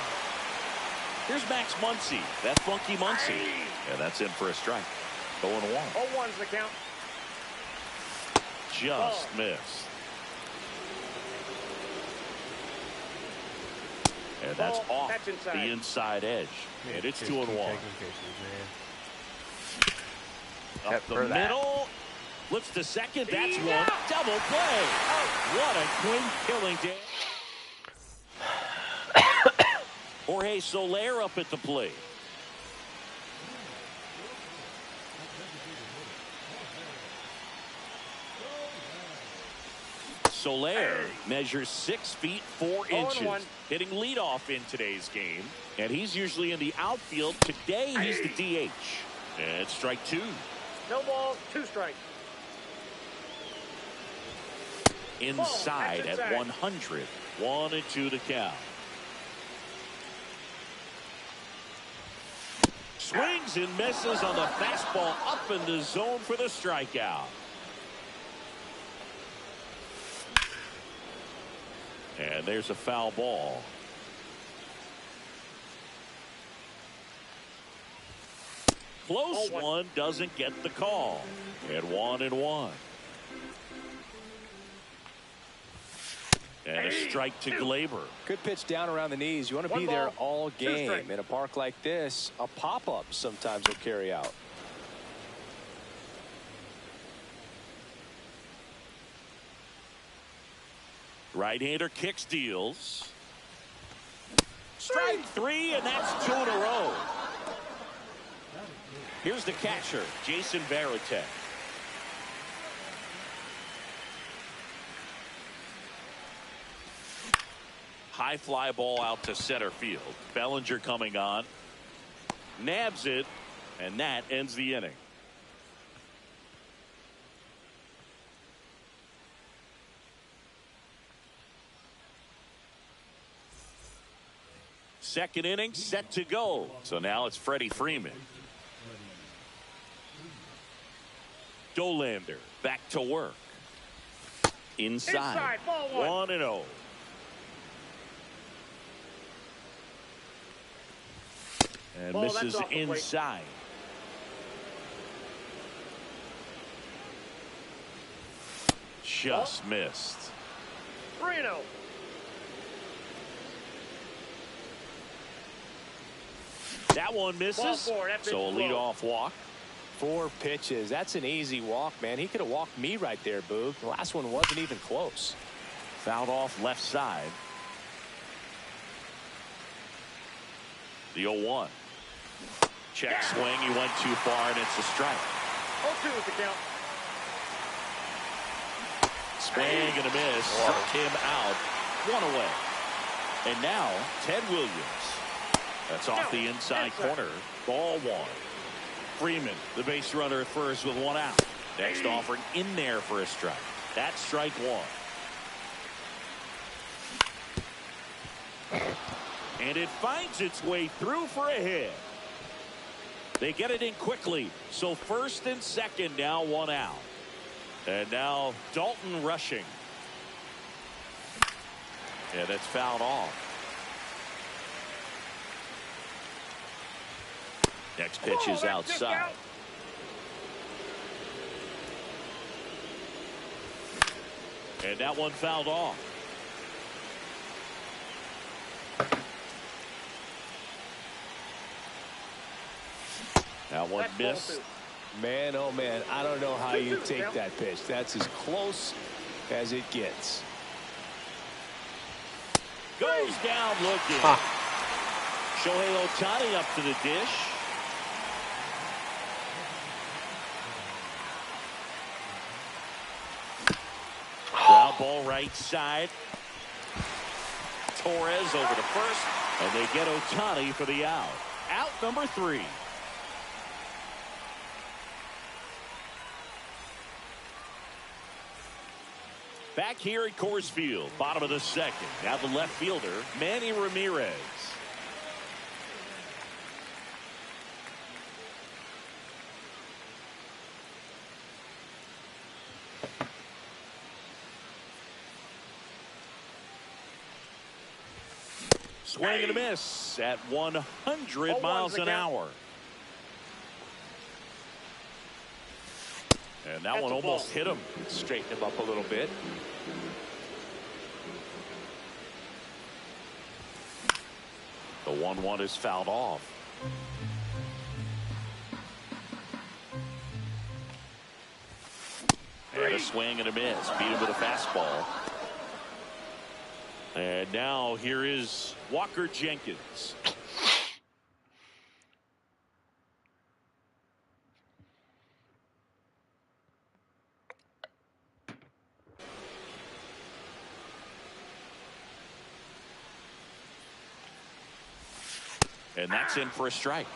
Here's Max Muncy. That funky Muncy. Yeah, that's in for a strike. 0-1. 0-1's the count. Just missed. And that's off the inside edge. And it's 2-1. Up the middle. Flips to second. That's 1. Double play. What a clean killing day. Jorge Soler up at the plate. Soler measures 6 feet 4 inches, hitting leadoff in today's game, and he's usually in the outfield. Today he's the DH. And strike 2. No ball, 2 strikes. Inside at 100. 1-2 to count. Swings and misses on the fastball up in the zone for the strikeout. And there's a foul ball. Close one, doesn't get the call. At 1-1. And a strike to Glaber. Good pitch down around the knees. You want to be there all game. In a park like this, a pop-up sometimes will carry out. Right-hander kicks, deals. Strike 3, and that's 2 in a row. Here's the catcher, Jason Varitek. High fly ball out to center field. Bellinger coming on. Nabs it, and that ends the inning. Second inning set to go. So now it's Freddie Freeman. Dolander back to work. Inside. Ball 1-0. And Ball, misses inside. Just missed. 3-0. That one misses. So a leadoff walk. 4 pitches. That's an easy walk, man. He could have walked me right there, Boog. The last one wasn't even close. Fouled off left side. The 0-1. Check swing. He went too far, and it's a strike. 0-2 is the count. Swing and a miss. Struck him out. 1 away. And now, Ted Williams. That's off the inside corner. Ball 1. Freeman, the base runner at first with 1 out. Next offering in there for a strike. That's strike 1. And it finds its way through for a hit. They get it in quickly. So first and second, now 1 out. And now Dalton rushing. And it's fouled off. Next pitch is outside. And that one fouled off. That one missed. Man, oh man, I don't know how you take that pitch. That's as close as it gets. Goes down looking. Shohei Ohtani up to the dish. Ground ball right side. Torres over to first, and they get Ohtani for the out. Out number 3. Back here at Coors Field, bottom of the second. Now the left fielder, Manny Ramirez. Swing and a miss at 100 miles an hour. And that one almost hit him. Straighten him up a little bit. The 1-1 is fouled off. And a swing and a miss. Beat him with a fastball. And now here is Walker Jenkins. And that's in for a strike.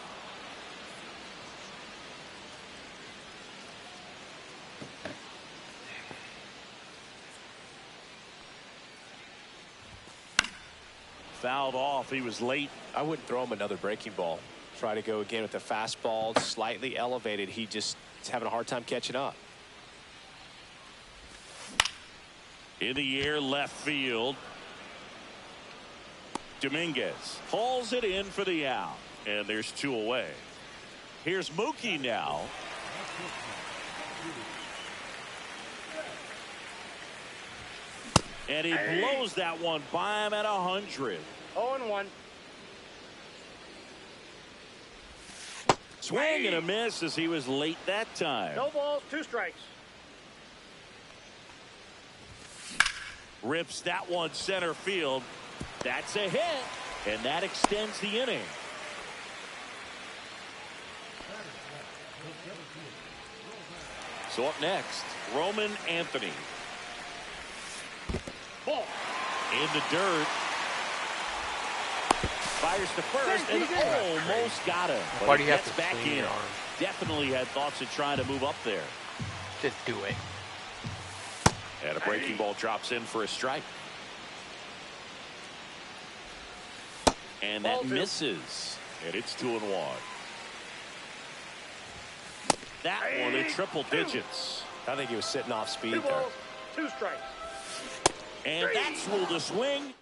Fouled off. He was late. I wouldn't throw him another breaking ball. Try to go again with the fastball, slightly elevated. He just is having a hard time catching up. In the air, left field. Dominguez hauls it in for the out. And there's 2 away. Here's Mookie now. And he blows that one by him at 100. 0-1. Swing and a miss as he was late that time. No balls, 2 strikes. Rips that one center field. That's a hit. And that extends the inning. So up next, Roman Anthony. Ball. In the dirt. Fires to first and almost got him. Why But do he you have gets to back swing in. your arm? Definitely had thoughts of trying to move up there. Just do it. And a breaking ball drops in for a strike. And that misses. And it's 2-1. That one in triple digits. I think he was sitting off speed 2 there. balls, 2 strikes. And that's ruled a swing.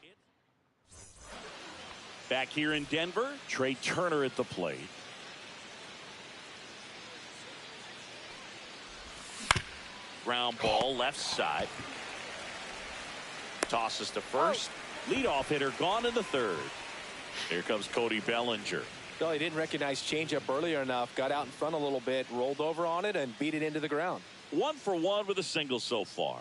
Back here in Denver, Trey Turner at the plate. Ground ball left side. Tosses to first. Leadoff hitter gone in the third. Here comes Cody Bellinger. No, he didn't recognize changeup earlier enough. Got out in front a little bit, rolled over on it, and beat it into the ground. 1 for 1 with a single so far.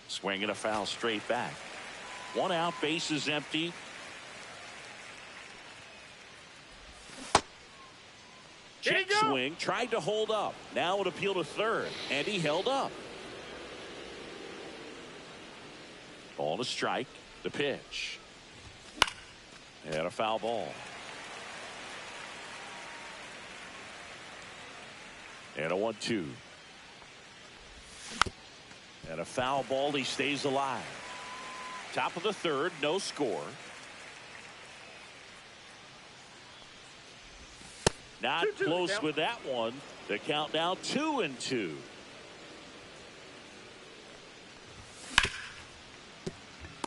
Swing and a foul straight back. 1 out, bases empty. Check swing, tried to hold up. Now an appeal to third, and he held up. On a strike, the pitch. And a foul ball. And a 1-2. And a foul ball, he stays alive. Top of the third, no score. Not close with that one. The count now 2-2.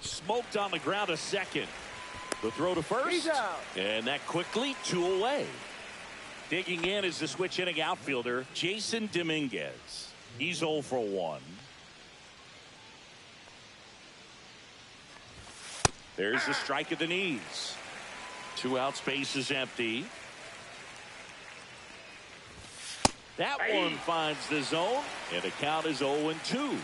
Smoked on the ground a second. The throw to first. And that quickly 2 away. Digging in is the switch hitting outfielder, Jason Dominguez. He's 0 for 1. There's the strike at the knees. 2 outs, base is empty. That one finds the zone, and the count is 0-2.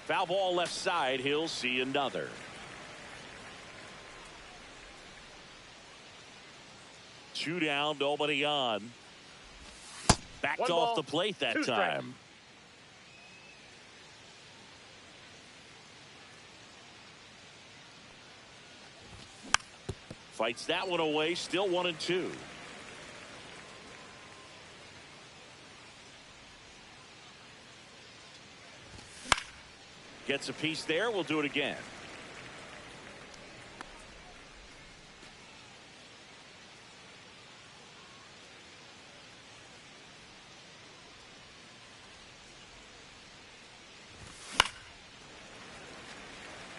Foul ball left side. He'll see another. Two down, nobody on. Backed off the plate that time. Fights that one away, still 1-2. Gets a piece there. We'll do it again.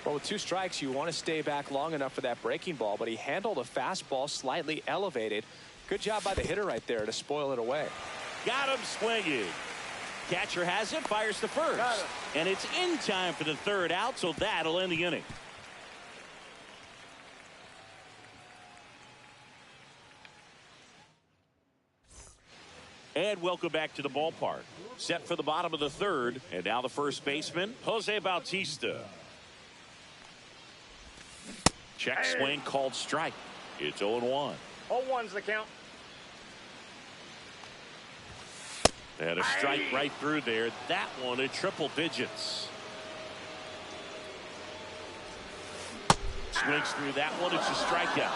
Well, with 2 strikes, you want to stay back long enough for that breaking ball, but he handled a fastball slightly elevated. Good job by the hitter right there to spoil it away. Got him swinging. Catcher has it, fires to first. And it's in time for the third out, so that'll end the inning. And welcome back to the ballpark. Set for the bottom of the third, and now the first baseman, Jose Bautista. Check swing called strike. It's 0-1. 0-1's the count. And a strike right through there. That one in triple digits. Swings through that one. It's a strikeout.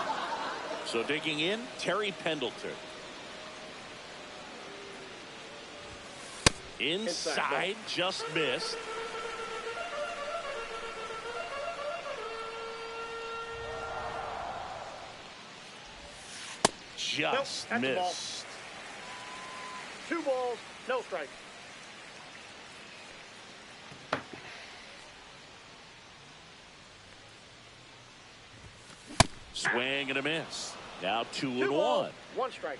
So digging in, Terry Pendleton. Inside, just missed. Just missed. 2 balls, no strike. Swing and a miss. Now 2 2 and balls, 1. 1 strike.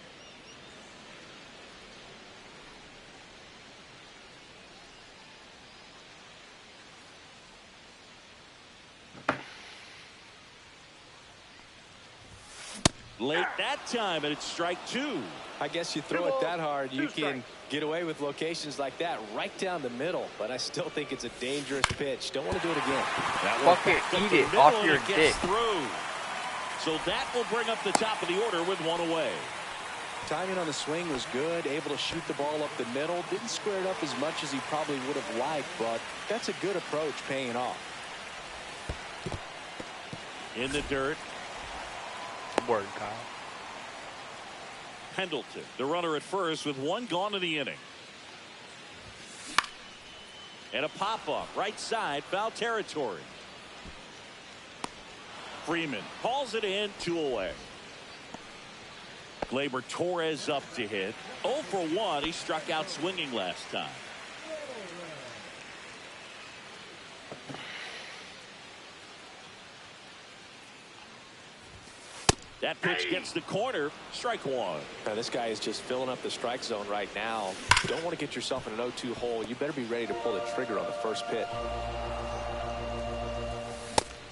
Late that time, and it's strike 2. I guess you throw it that hard, you can get away with locations like that right down the middle. But I still think it's a dangerous pitch. Don't want to do it again. Fucking eat it off your dick. Through. So that will bring up the top of the order with one away. Timing on the swing was good, able to shoot the ball up the middle. Didn't square it up as much as he probably would have liked, but that's a good approach, paying off. In the dirt. Word, Kyle. Pendleton, the runner at first with one gone in the inning. And a pop-up right side, foul territory. Freeman calls it in, 2 away. Gleyber Torres up to hit. 0 for 1. He struck out swinging last time. That pitch gets the corner. Strike one. Now, this guy is just filling up the strike zone right now. You don't want to get yourself in an 0-2 hole. You better be ready to pull the trigger on the first pitch.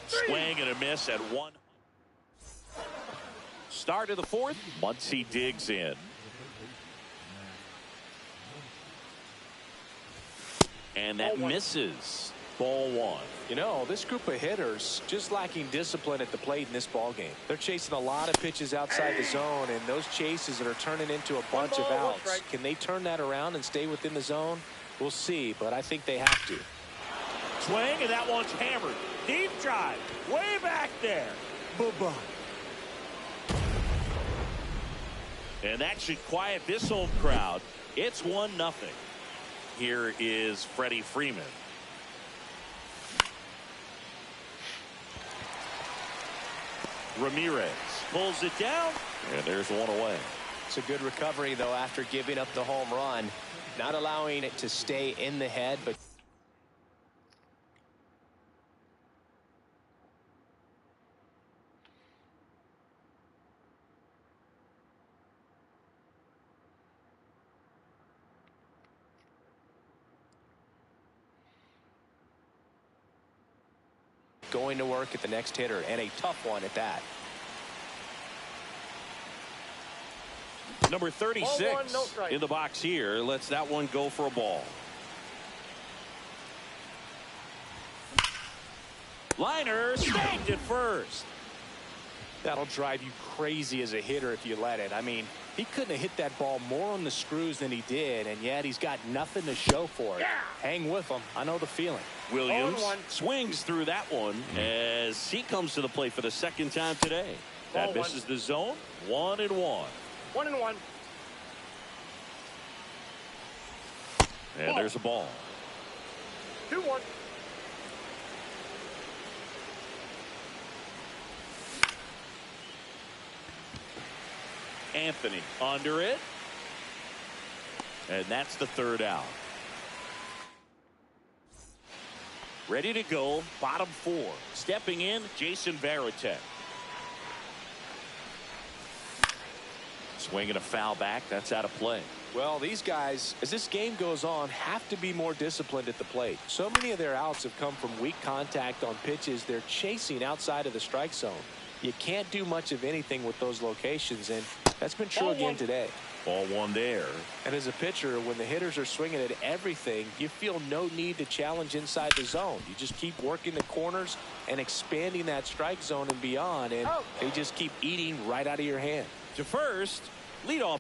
Swing and a miss at 1. Start of the 4th. Once he digs in. And that misses. Ball 1. You know, this group of hitters just lacking discipline at the plate in this ball game. They're chasing a lot of pitches outside the zone, and those chases that are turning into a bunch of outs. Can they turn that around and stay within the zone? We'll see, but I think they have to. Swing, and that one's hammered. Deep drive. Way back there. Bye-bye. And that should quiet this home crowd. It's 1-0. Here is Freddie Freeman. Ramirez pulls it down, and there's 1 away. It's a good recovery, though, after giving up the home run. Not allowing it to stay in the head, but going to work at the next hitter, and a tough one at that. Number 36 in the box here lets that one go for a ball. Liner snagged at first. That'll drive you crazy as a hitter if you let it. I mean, he couldn't have hit that ball more on the screws than he did, and yet he's got nothing to show for it. Hang with him. I know the feeling. Williams swings through that one as he comes to the plate for the 2nd time today. That misses the zone. 1-1. 1-1. And there's a ball. 2-1. Anthony under it. And that's the 3rd out. Ready to go, bottom 4. Stepping in, Jason Varitek. Swinging a foul back. That's out of play. Well, these guys, as this game goes on, have to be more disciplined at the plate. So many of their outs have come from weak contact on pitches they're chasing outside of the strike zone. You can't do much of anything with those locations, and that's been true again today. Ball 1 there. And as a pitcher, when the hitters are swinging at everything, you feel no need to challenge inside the zone. You just keep working the corners and expanding that strike zone and beyond, and they just keep eating right out of your hand. To first, leadoff.